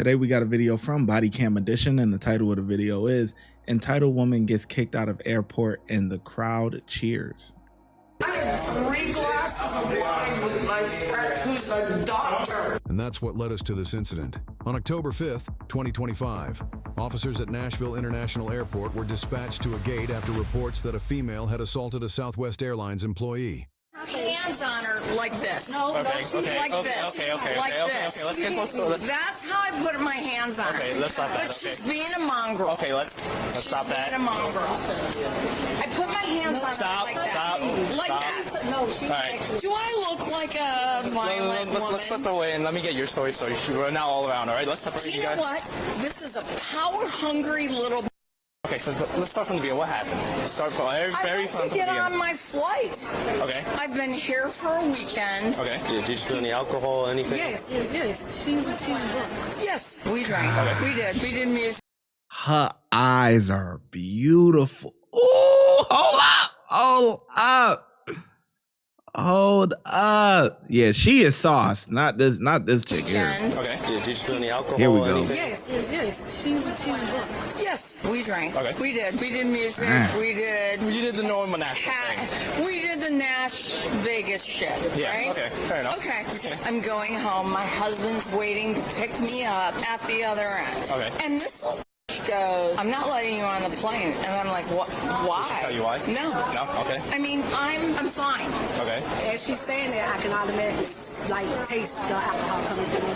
Today we got a video from Body Cam Edition, and the title of the video is Entitled Woman Gets Kicked Out of Airport and the Crowd Cheers. I had 3 glasses of wine with my friend who's a doctor. And that's what led us to this incident. On October 5th, 2025, officers at Nashville International Airport were dispatched to a gate after reports that a female had assaulted a Southwest Airlines employee. Hands on her like this. No, Okay, this. Okay, let's get close to this. That's how I put my hands on her. Okay, let's stop that. But she's being a mongrel. Okay, let's stop that. Being a mongrel. I put my hands on her like that. Like that. No, she. Right. Do I look like a violent woman? Let's slip away and let me get your story. So we're now all around, all right? Let's separate You know what? This is a power-hungry little. Okay, so let's start from the beginning. What happened? Start from very from the beginning. I get on my flight. Okay. I've been here for a weekend. Okay. Did you do any alcohol, anything? Yes. She's drunk. Yes, we drank. Okay. We did. We did music. Her eyes are beautiful. Ooh, hold up. Yeah, she is sauce, not this chick here. Okay. Did you do any alcohol? Here we go. Anything? Yes. She's drunk. Yes, we drank. Okay. We did music. We did. You did the normal Nashville thing. We did the Nash Vegas shit. Yeah. Right? Okay. Fair enough. Okay. I'm going home. My husband's waiting to pick me up at the other end. Okay. And this little goes, I'm not letting you on the plane. And I'm like, what? Why? Tell you why? No. Okay. I mean, I'm fine. Okay. As she's saying that, I can automatically taste the alcohol coming from me.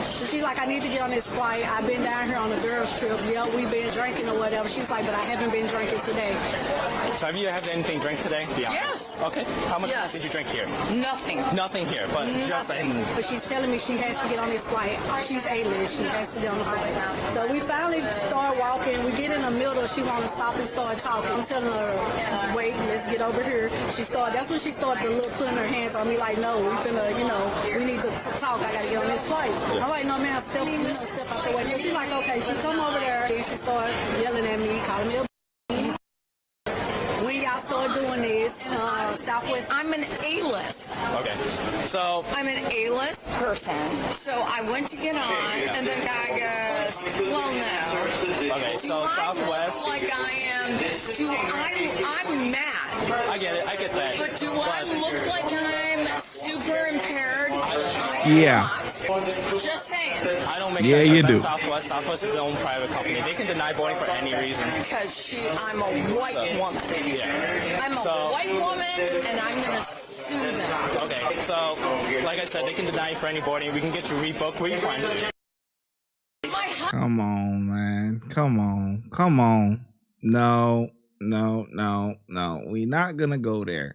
So she's like, I need to get on this flight. I've been down here on a girls trip. Yeah, we've been drinking or whatever. She's like, but I haven't been drinking today. So have you had anything drink today? Be honest. Yes. Okay. How much did you drink here? Nothing. Nothing here, but just in. But she's telling me she has to get on this flight. She's A-list. She has to get on the flight. So we finally start walking. We get in the middle. She want to stop and start talking. I'm telling her, wait, let's get over here. That's when she started to look, putting her hands on me like, no, we finna, we need to talk. I gotta get on this flight. I'm like, no, man, step out the way. And she's like, okay. She come over there. And she start yelling at me, calling me a when y'all start doing this, Southwest. I'm an A-list. Okay. So I'm an A-list person. So I went to get on, and the guy goes, well, no. Okay. Do So I Southwest. look like I am? I'm mad. I get it. I get that. But do I look like I'm super impaired? Yeah. Just saying. I don't make Yeah, that you that's do. Southwest. Southwest is their own private company. They can deny boarding for any reason. Because I'm a white woman. Yeah. I'm a white woman, and I'm going to sue them. Okay. So, like I said, they can deny you for any boarding. We can get you rebooked. Where you find it? Come on, man. Come on. No. We not gonna go there.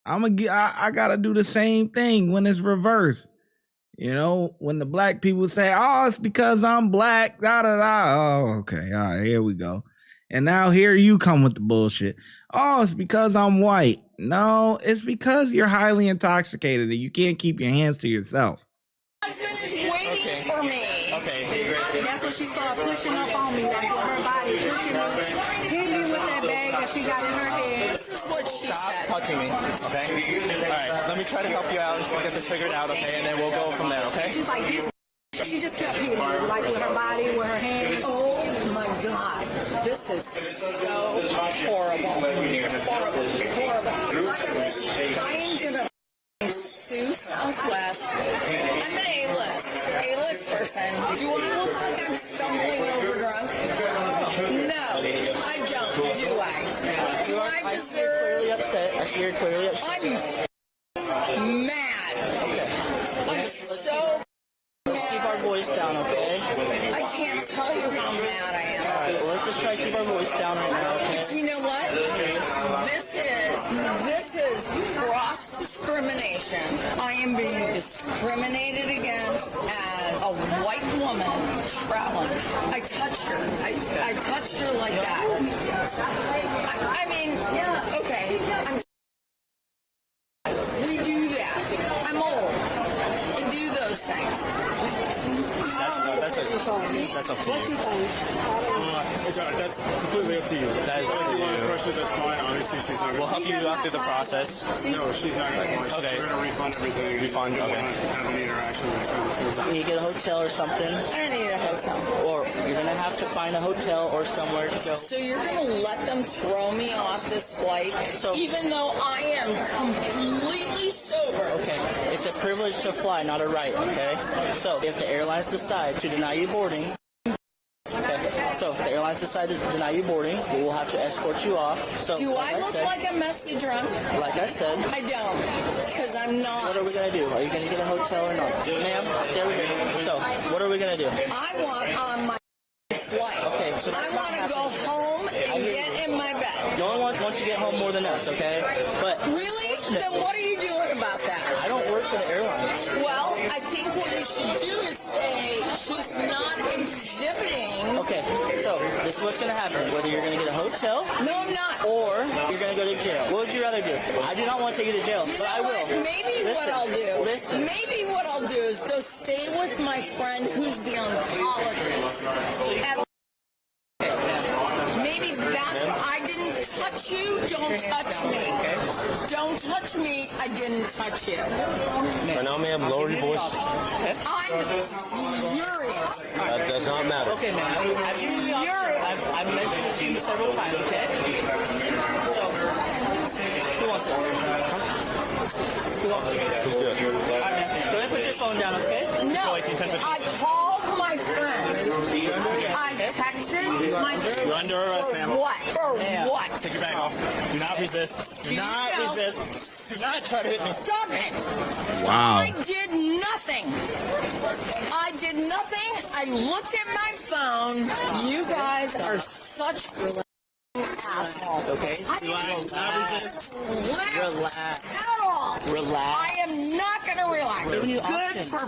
I gotta do the same thing when it's reversed. When the black people say, oh, it's because I'm black, Oh, okay. All right, here we go. And now here you come with the bullshit. Oh, it's because I'm white. No, it's because you're highly intoxicated and you can't keep your hands to yourself. My husband is waiting for me. Okay. That's when she started pushing up on me, like with her body, pushing me, hitting me with that bag that she got in her head. This is what she Stop said. touching me. Okay. All right. Let me try to help you out and get this figured out. Okay, and then we'll go from there. Okay. She's like this. She just kept hitting me, like with her body, with her hands. Oh my God. This is so horrible. Horrible. I'm gonna sue Southwest. I'm an A-list person. Do I look like I'm stumbling over drunk? No, I don't. Do I? Do I deserve? Upset. I see you're clearly upset. I'm mad. I'm so mad. Keep our voice down, okay? I can't tell you how mad I am. All right. Well, let's just try to keep our voice down right now, okay? You know what? This is cross discrimination. I am being discriminated against as a white woman traveling. I touched her. I touched her like that. I mean, okay. We do that. I'm old. I do those things. That's up to What you you. think? That's completely up to you. That is up If to you want to you. crush it, that's fine. Obviously, she's not We'll going help you out through the process. No, she's not going to. Okay. We're going to refund everything. Refund, We don't okay. want to have any interaction with her. You need to get a hotel or something, I don't need a hotel. or you're gonna have to find a hotel or somewhere to go. So you're gonna let them throw me off this flight, even though I am completely sober? Okay, it's a privilege to fly, not a right, okay? So if the airlines decide to deny you boarding, okay, so if the airlines decide to deny you boarding, we will have to escort you off. So Do I look said, like a messy drunk? like I said, I don't, because I'm not. what are we gonna do? Are you gonna get a hotel or not? Ma'am, stay with me. So, what are we gonna do? I want on my flight. Okay, so I that's want not to go happening. home and get in my bed. No one wants you to get home more than us, okay? But Really? Then what are you doing about that? I don't work for the airlines. Well, I think what you should do is say she's not exhibiting. Okay, so this is what's gonna happen. Whether you're gonna get a hotel No, I'm not. or you're gonna go to jail. What would you rather do? I do not want to take you to jail, You but know I what? will. Maybe what Listen, I'll do. Listen. Maybe what I'll do is go stay with my friend who's the oncologist. At- Maybe that's. I didn't touch you. Don't touch me. Don't touch me. I didn't touch you. Right now, ma'am, lower your voice. I'm furious. That does not matter. Okay, man. I've mentioned it to you several times, okay? So, who wants it? Who wants it? It's good. All right, man. Go ahead and put your phone down, okay? No, I called my friend. I texted my friend. You're under arrest, ma'am. For what? For Ma'am. what? Take your bag off. Do not resist. Do not No. resist. Do not try to hit me. Stop it! Wow. I did nothing. I did nothing. I looked at my phone. You guys are such assholes. Okay? Relax. Not resist. Relax. At all. Relax. I am not going to relax. Giving you Good options. for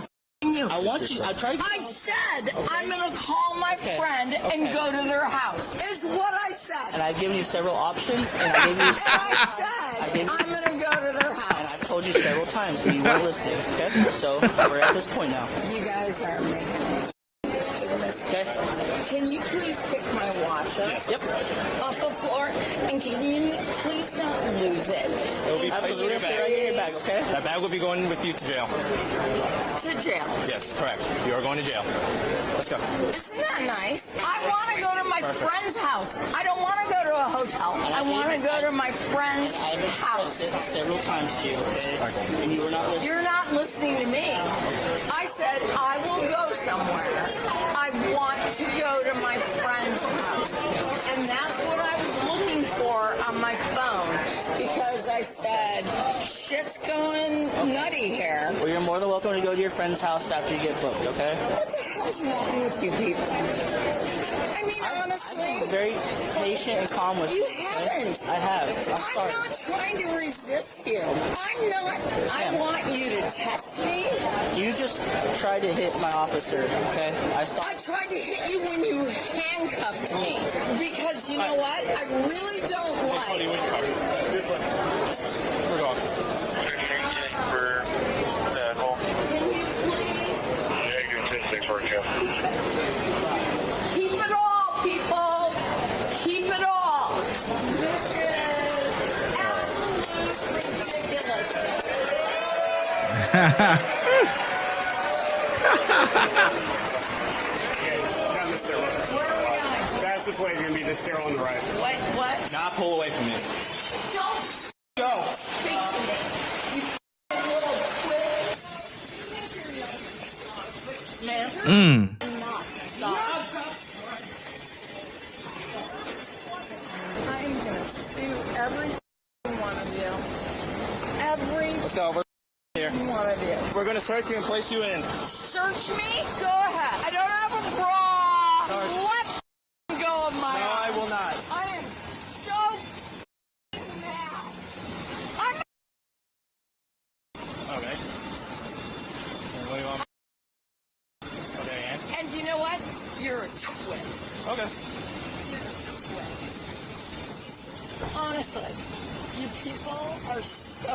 you. I want you. I tried. I said I'm going to call my friend and go to their house. Is what I said. And I've given you several options, and I gave you. And I said I'm going to go to their And house. I've told you several times, and you weren't listening. Okay? So we're at this point now. You guys are making me. Okay? Can you please pick my watch up Yep. off the floor? And can you please don't lose it? It'll be placed in your Right bag. in your bag, okay? That bag will be going with you to jail. To jail. Yes, correct. You are going to jail. Let's go. Isn't that nice? I want to go to my friend's house. I don't want to go to a hotel. I want to go to my friend's I've house. expressed it several times to you, okay? And you were not listening. You're not listening to me. I said I will go somewhere. I want to go to my friend's house. And that's what I was looking for on my phone. Because I said, shit's going nutty here. Well, you're more than welcome to go to your friend's house after you get booked, okay? What the hell's wrong with you people? I mean, honestly, Very patient and calm with you okay? haven't. I have. I'm I'm sorry. not trying to resist you. I'm not. I want you to test me. You just tried to hit my officer, okay? I saw. I tried to hit you when you handcuffed me. Because you know what? I really don't Cody, like. where's your car? This one. We're going. Can you please keep it all, people? Keep it all. This is absolutely ridiculous. Where are we going? Fastest way is going to be the stair on the right. What? Not pull away from me. Don't Go. speak to me. You little twit. Man, I'm going to sue every one of you. Every Let's go. We're here. one of you. We're going to search you and place you in. Search me? Go ahead. I don't have a bra. Let go of my No, I will not. I am so mad. I'm Okay. And what do you want? Okay, and you know what? You're a twit. Okay. Honestly, you people are so.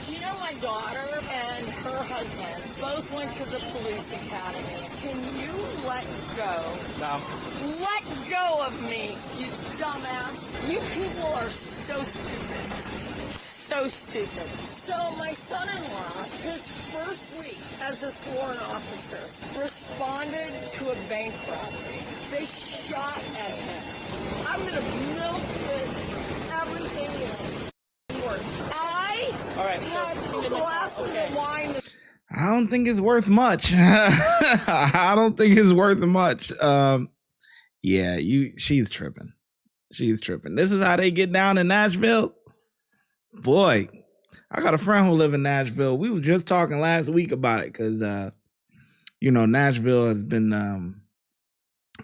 Do you know my daughter and her husband both went to the police academy? let go. No. Let go of me, you dumbass. You people are so stupid. So stupid. So my son-in-law, his first week as a sworn officer, responded to a bank robbery. They shot at him. I'm gonna milk this. Everything is worth. All right, had glasses of wine. I don't think it's worth much. I don't think it's worth much. Yeah, she's tripping. She's tripping. This is how they get down in Nashville. Boy, I got a friend who live in Nashville. We were just talking last week about it because Nashville has been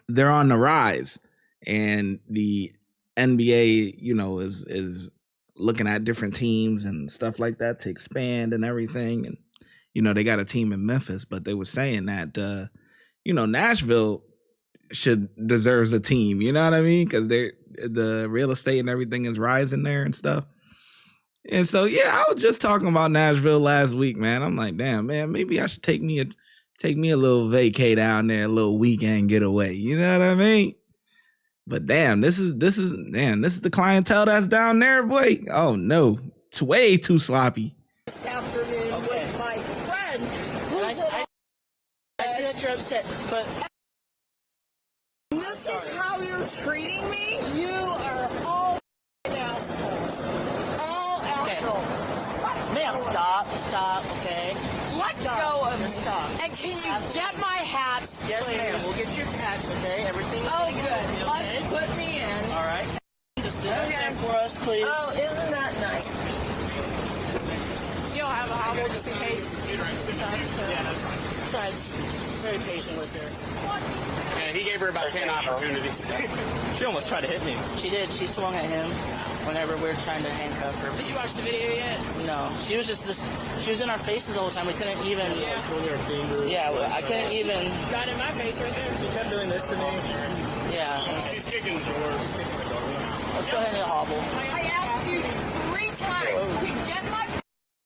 they're on the rise, and the NBA, is looking at different teams and stuff like that to expand and everything. And they got a team in Memphis, but they were saying that Nashville deserves a team. You know what I mean? Because the real estate and everything is rising there and stuff. And so, yeah, I was just talking about Nashville last week, man. I'm like, damn, man, maybe I should take me a little vacay down there, a little weekend getaway. You know what I mean? But damn, this is the clientele that's down there, boy. Oh no, it's way too sloppy. This afternoon with my friend. I see that you're upset, but This is how you're treating me? You are all assholes. All assholes. ma'am, stop, okay? Let go of me. Stop. And can you get my hats, Yes, please? ma'am. We'll get your hats, okay? Everything. Oh, good. Let's put me in. All right. Just sit right there for us, please. Oh, isn't that nice? You don't have a hobble just in case. Yeah, that's fine. Sorry, very patient with her. And he gave her about 10 opportunities. She almost tried to hit me. She did. She swung at him whenever we were trying to handcuff her. Did you watch the video yet? No. She was she was in our faces the whole time. We couldn't even. Yeah, I couldn't even. Got in my face right there. She kept doing this to me. Yeah. She's kicking the door. Let's go ahead and hobble. I asked you 3 times to get my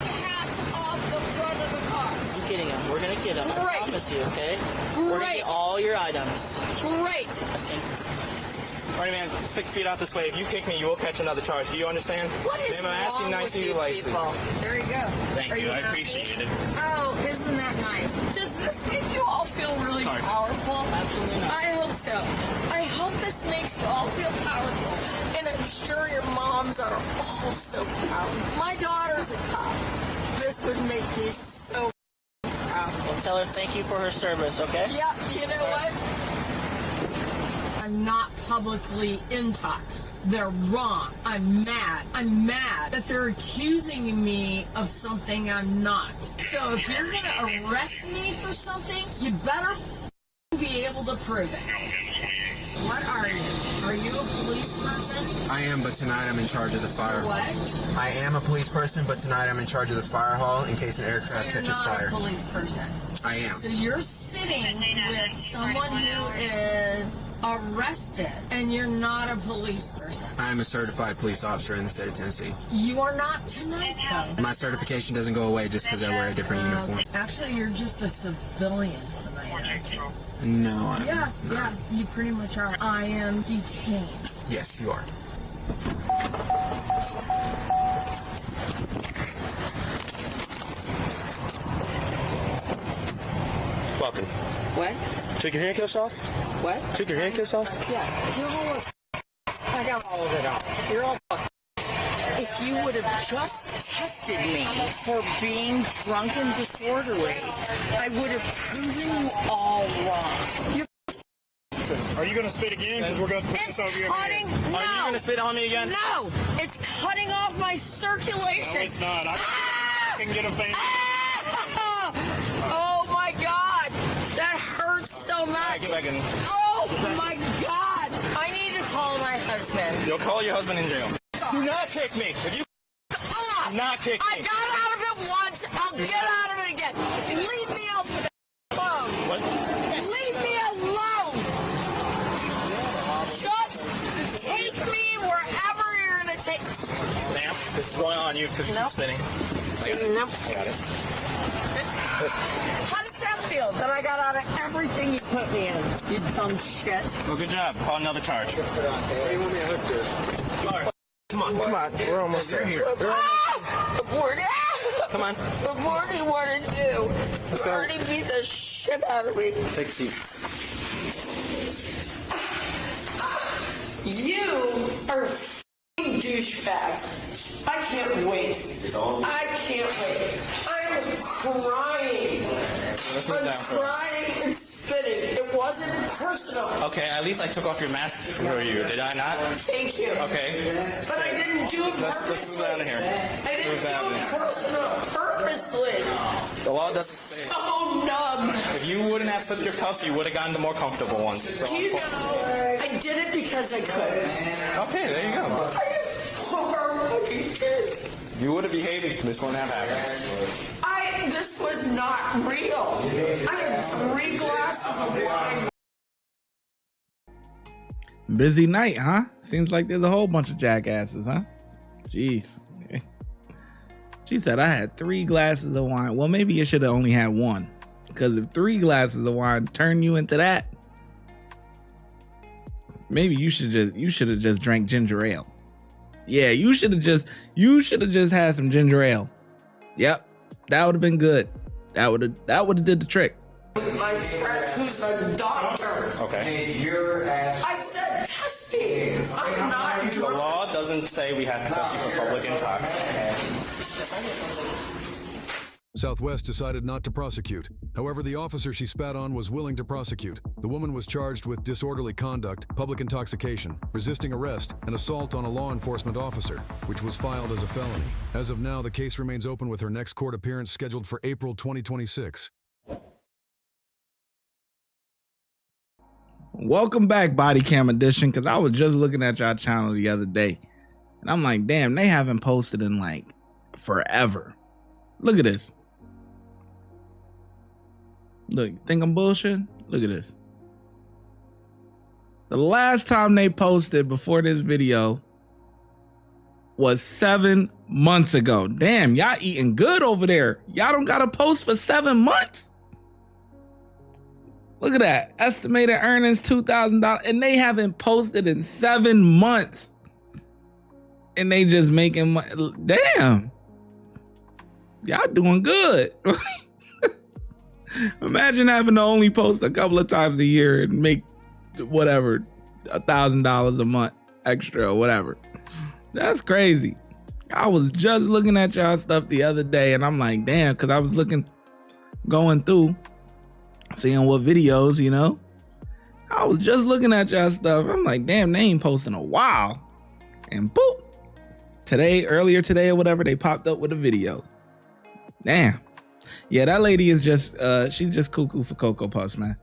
hats off the front of the car. I'm kidding him. We're gonna get him. I Great. promise you, okay? We're gonna Great. get all your items. Great. Alright, man, 6 feet out this way. If you kick me, you will catch another charge. Do you understand? What is Ma'am, I'm asking wrong nicely, with you nicely. people? There you go. Thank Are you. I happy? appreciate it. Oh, isn't that nice? Does this make you all feel really Sorry. powerful? Absolutely not. I hope so. I hope this makes you all feel powerful. And I'm sure your moms are also proud. My daughter's a cop. This would make me so proud. Well, tell her thank you for her service, okay? Yeah, you know what? I'm not publicly intox. They're wrong. I'm mad. I'm mad that they're accusing me of something I'm not. So if you're going to arrest me for something, you better be able to prove it. What are you? Are you a police person? I am, but tonight I'm in charge of the fire. What? I am a police person, but tonight I'm in charge of the fire hall in case an So aircraft you're catches not fire. a police person. I am. So you're sitting with someone who is arrested, and you're not a police person. I am a certified police officer in the state of Tennessee. You are not tonight, though. My certification doesn't go away just because I wear a different uniform. Actually, you're just a civilian tonight, aren't you? No, I'm Yeah, not. yeah, you pretty much are. I am detained. Yes, you are. Welcome. What? Took your handcuffs off? What? Took your handcuffs off? Yeah, you're all of I got all of it off. You're all If you would have just tested me for being drunk and disorderly, I would have proven you all wrong. You're Are you going to spit again? Because we're going to put It's this over your cutting. head. No. Are you going to spit on me again? No, it's cutting off my circulation. No, it's not. I can get a fan. Ah! Oh my God, that hurts so much. Get back in. Oh my God, I need to call my husband. You'll call your husband in jail. Do not kick me. If you Ah! not kick I me. got out of it once. I'll get out of it again. Leave me alone. What? Leave me alone. Just take me wherever you're gonna take. Ma'am, this is going on you because you keep spinning. I got it. Nope. I got it. How does that feel? That I got out of everything you put me in. You dumb shit. Well, good job. Call another charge. Hey, you want me to hook this? All right. Come on. We're almost there. Here. Morty. Come on. What more do you want to do? Let's go. Morty beat the shit out of me. Take a seat. You are f***ing douchebag. I can't wait. I can't wait. I am crying. I'm crying and spitting. It wasn't personal. Okay, at least I took off your mask for you. Did I not? Thank you. Okay. But I didn't do it Let's move out of here. I didn't do it purposely. The law doesn't say. So numb. If you wouldn't have slipped your cuffs, you would have gotten the more comfortable ones. So Do you know? I did it because I could. okay, there you go. I have 4 fucking kids. You would have behaved if this wouldn't have happened. This was not real. I had 3 glasses of wine. Busy night, huh? Seems like there's a whole bunch of jackasses, huh? Jeez. Okay. She said I had 3 glasses of wine. Well, maybe you should have only had 1. Because if 3 glasses of wine turn you into that, maybe you should have just drank ginger ale. Yeah, you should have just had some ginger ale. Yep. That would have been good. That would have did the trick. With my friend who's a doctor. Okay. I said testing. I'm not The law doesn't say we have to test you for public intox. Southwest decided not to prosecute. However, the officer she spat on was willing to prosecute. The woman was charged with disorderly conduct, public intoxication, resisting arrest, and assault on a law enforcement officer, which was filed as a felony. As of now, the case remains open with her next court appearance scheduled for April 2026. Welcome back, Body Cam Edition, because I was just looking at y'all channel the other day, and I'm like, damn, they haven't posted in like forever. Look at this. Look, think I'm bullshit? Look at this. The last time they posted before this video was 7 months ago. Damn, y'all eating good over there. Y'all don't got to post for 7 months. Look at that. Estimated earnings, $2,000. And they haven't posted in 7 months. And they just making money. Damn. Y'all doing good. Imagine having to only post a couple of times a year and make whatever, $1,000 a month extra or whatever. That's crazy. I was just looking at y'all stuff the other day and I'm like, damn, because I was going through, seeing what videos, you know. I was just looking at y'all stuff. I'm like, damn, they ain't posting a while. And boop. Earlier today or whatever, they popped up with a video. Damn. Yeah, that lady is just, she's just cuckoo for Cocoa Puffs, man.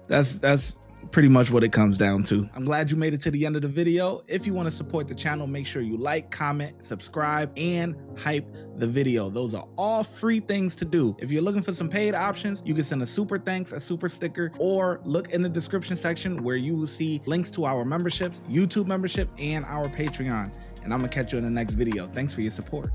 That's pretty much what it comes down to. I'm glad you made it to the end of the video. If you want to support the channel, make sure you like, comment, subscribe, and hype the video. Those are all free things to do. If you're looking for some paid options, you can send a super thanks, a super sticker, or look in the description section where you will see links to our memberships, YouTube membership, and our Patreon. And I'm gonna catch you in the next video. Thanks for your support.